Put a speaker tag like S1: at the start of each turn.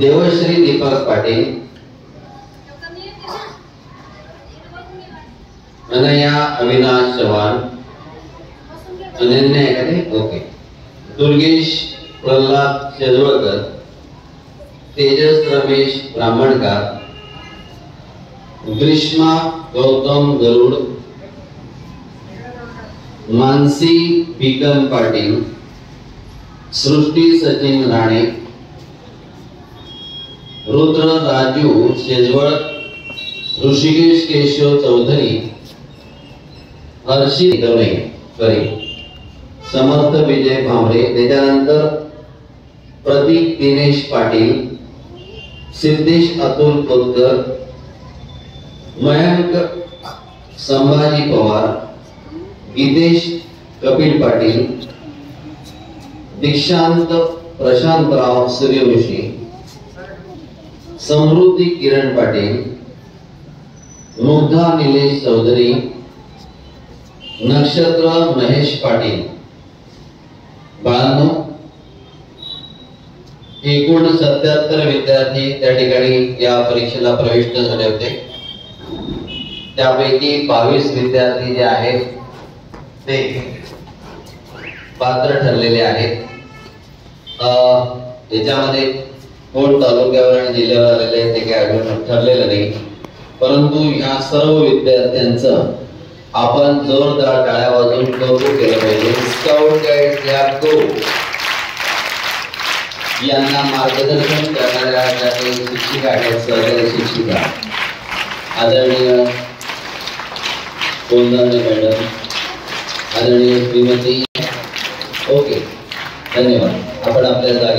S1: देवश्री दीपक पाटील, अनया अविनाश चव्हाण, अनन्या एखादे ओके, दुर्गेश प्रल्हाद शेजवळकर, तेजस रमेश ब्राह्मणकर, ग्रीष्मा गौतम गरुड, मानसी बिकन पाटील, सृष्टी सचिन राणे, रुद्र राजू शेजवळ, ऋषिकेश केशव चौधरी, हर्षी गवणे करी, समर्थ विजय भामरे, त्याच्यानंतर प्रतीक दिनेश पाटील, सिद्धेश अतुल कोतकर, मयंक संभाजी पवार, गीतेश कपिल पाटील, दीक्षांत प्रशांतराव सूर्यवंशी, समृद्धी किरण पाटील, मुग्धा निलेश चौधरी, नक्षत्र महेश पाटील। बाळांनो, एकूण 77 विद्यार्थी त्या ठिकाणी या परीक्षेला प्रविष्ट झाले होते। त्यापैकी 22 विद्यार्थी जे आहेत ते पात्र ठरलेले आहेत। याच्यामध्ये कोण तालुक्यावर आणि जिल्ह्यावर आलेले ते काही अजून ठरलेलं नाही, परंतु या सर्व विद्यार्थ्यांचं आपण जोरदार टाळ्या वाजवून कौतुक केलं पाहिजे। स्काउट गाईड या गो यांना मार्गदर्शन करणाऱ्या ज्या काही शिक्षिका आहेत, सहकारी शिक्षिका आदरणीय कोंदाने मॅडम, आदरणीय श्रीमती, ओके, धन्यवाद। आपण आपल्या जागे